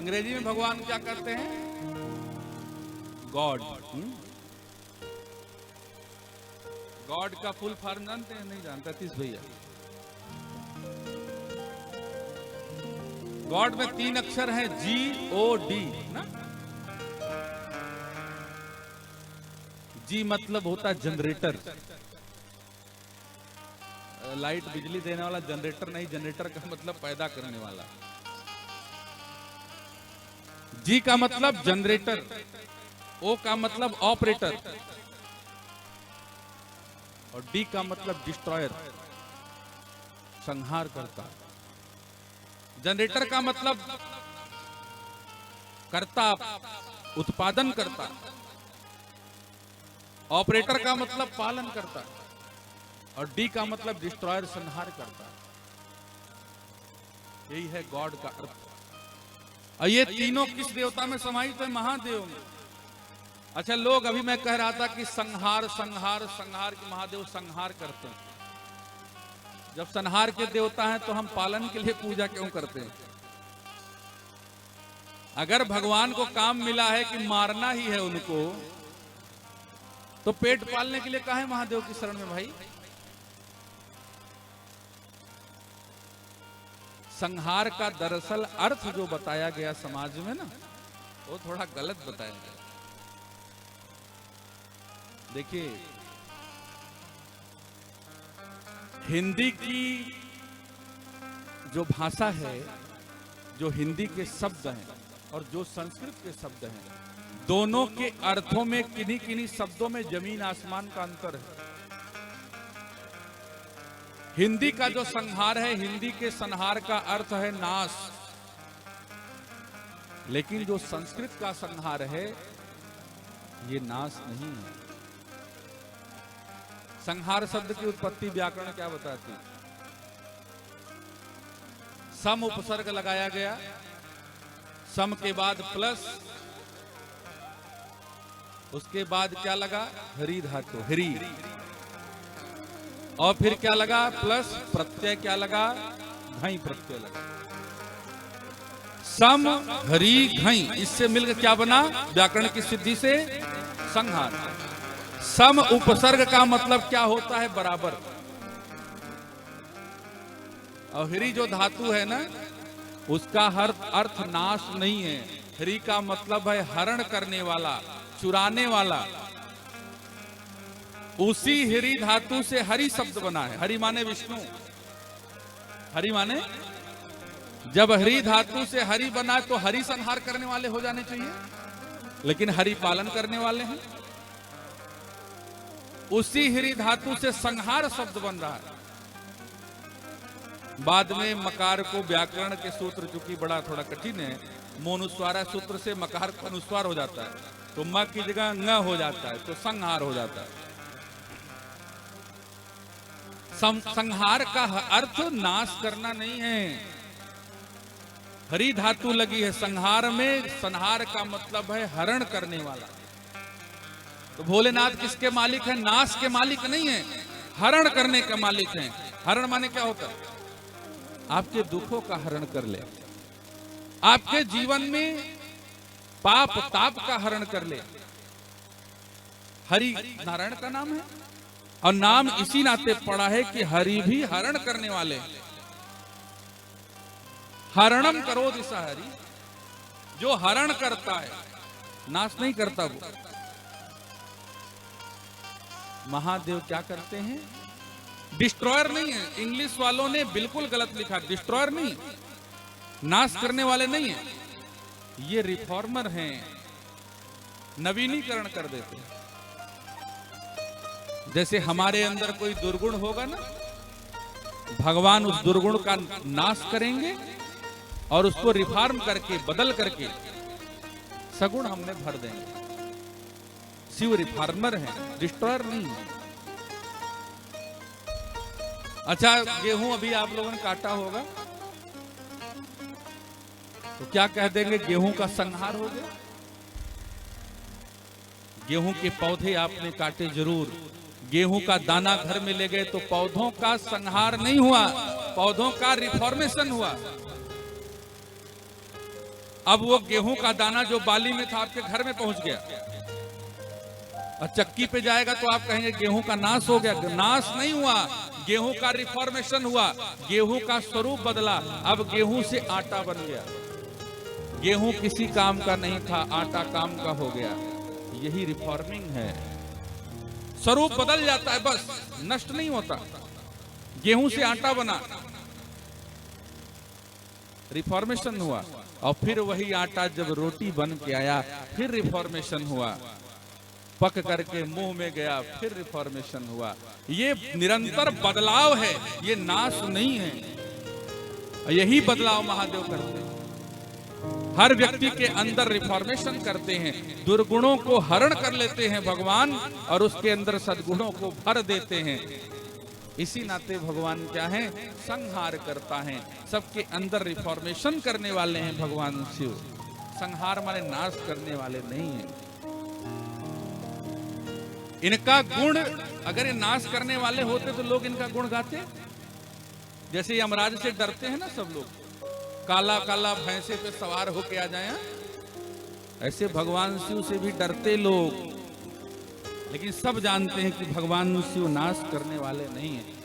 अंग्रेजी में भगवान क्या करते हैं? गॉड। गॉड का फुल फॉर्म जानते हैं? नहीं जानता तीस भैया। गॉड में 3 अक्षर हैं, GOD ना। जी मतलब होता है जनरेटर, लाइट बिजली देने वाला जनरेटर नहीं, जनरेटर का मतलब पैदा करने वाला। जी का मतलब जनरेटर, ओ का मतलब ऑपरेटर, और डी का मतलब डिस्ट्रॉयर, संहार करता। जनरेटर का मतलब करता, उत्पादन करता। ऑपरेटर का मतलब पालन करता, और डी का मतलब डिस्ट्रॉयर, संहार करता। यही है गॉड का अर्थ। और ये तीनों किस देवता में समाहित है? महादेव में। अच्छा, लोग अभी मैं कह रहा था कि संहार संहार संहार के महादेव संहार करते हैं। जब संहार के देवता हैं तो हम पालन के लिए पूजा क्यों करते हैं? अगर भगवान को काम मिला है कि मारना ही है उनको, तो पेट पालने के लिए काहे महादेव की शरण में भाई? संहार का दरअसल अर्थ जो बताया गया समाज में ना, वो थोड़ा गलत बताया गया। देखिए, हिंदी की जो भाषा है, जो हिंदी के शब्द हैं और जो संस्कृत के शब्द हैं, दोनों के अर्थों में किन्हीं किन्हीं शब्दों में जमीन आसमान का अंतर है। हिंदी का जो संहार है, हिंदी के संहार का अर्थ है नाश, लेकिन जो संस्कृत का संहार है, ये नाश नहीं है। संहार शब्द की उत्पत्ति व्याकरण क्या बताती? सम उपसर्ग लगाया गया, सम के बाद प्लस, उसके बाद क्या लगा? हरि धातु, हरि, और फिर क्या लगा? प्लस प्रत्यय क्या लगा? घई प्रत्यय लगा। सम हरि घई, इससे मिलकर क्या बना? व्याकरण की सिद्धि से संहार। सम उपसर्ग का मतलब क्या होता है? बराबर। और हरि जो धातु है ना, उसका हर अर्थ नाश नहीं है। हरि का मतलब है हरण करने वाला, चुराने वाला। उसी हरि धातु से हरि शब्द बना है। हरि माने विष्णु, हरि माने, जब हरि धातु से हरि बना तो हरि संहार करने वाले हो जाने चाहिए, लेकिन हरि पालन करने वाले हैं। उसी हरि धातु से संहार शब्द बन रहा है। बाद में मकार को व्याकरण के सूत्र, चूंकि बड़ा थोड़ा कठिन है, मोनुस्वारा सूत्र से मकार का अनुस्वार हो जाता है, तो म की जगह न हो जाता है, तो संहार हो जाता है। संहार का अर्थ नाश करना नहीं है। हरि धातु लगी है संहार में, संहार का मतलब है हरण करने वाला। तो भोलेनाथ किसके मालिक है? नाश के मालिक नहीं है, हरण करने के मालिक हैं। हरण माने क्या होता है? आपके दुखों का हरण कर ले, आपके जीवन में पाप ताप का हरण कर ले। हरि नारायण का नाम है, और नाम इसी नाते पड़ा है कि हरि भी हरण करने वाले हैं। हरणम करो दिशा हरि, जो हरण करता है, नाश नहीं करता। वो महादेव क्या करते हैं? डिस्ट्रॉयर नहीं है। इंग्लिश वालों ने बिल्कुल गलत लिखा, डिस्ट्रॉयर नहीं, नाश करने वाले नहीं है। ये रिफॉर्मर हैं, नवीनीकरण कर देते हैं। जैसे हमारे अंदर कोई दुर्गुण होगा ना, भगवान उस दुर्गुण का नाश करेंगे और उसको रिफॉर्म करके, बदल करके सगुण हमने भर देंगे। शिव रिफॉर्मर है, डिस्ट्रॉयर नहीं है। अच्छा, गेहूं अभी आप लोगों ने काटा होगा, तो क्या कह देंगे? गेहूं का संहार हो गया। गेहूं के पौधे आपने काटे जरूर, गेहूं का दाना घर में ले गए, तो पौधों का संहार नहीं हुआ, पौधों का रिफॉर्मेशन हुआ। अब वो गेहूं का दाना जो बाली में था आपके घर में पहुंच गया और चक्की पे जाएगा तो आप कहेंगे गेहूं का नाश हो गया। नाश नहीं हुआ, गेहूं का रिफॉर्मेशन हुआ, गेहूं का स्वरूप बदला। अब गेहूं से आटा बन गया। गेहूं किसी काम का नहीं था, आटा काम का हो गया। यही रिफॉर्मिंग है। स्वरूप बदल जाता है, बस नष्ट नहीं होता। गेहूं से आटा बना, रिफॉर्मेशन हुआ, और फिर वही आटा जब रोटी बन के आया फिर रिफॉर्मेशन हुआ, पक करके मुंह में गया फिर रिफॉर्मेशन हुआ। ये निरंतर बदलाव है, ये नाश नहीं है। यही बदलाव महादेव करते हैं, हर व्यक्ति के अंदर रिफॉर्मेशन करते हैं, दुर्गुणों को हरण कर लेते हैं भगवान और उसके अंदर सद्गुणों को भर देते हैं। इसी नाते भगवान क्या है? संहार करता है। सबके अंदर रिफॉर्मेशन करने वाले हैं भगवान शिव। संहार माने नाश करने वाले नहीं हैं। इनका गुण, अगर ये नाश करने वाले होते तो लोग इनका गुण गाते। जैसे यमराज से डरते हैं ना सब लोग, काला काला भैंसे पे सवार होके आ जाए, ऐसे भगवान शिव से भी डरते लोग। लेकिन सब जानते हैं कि भगवान शिव नाश करने वाले नहीं हैं।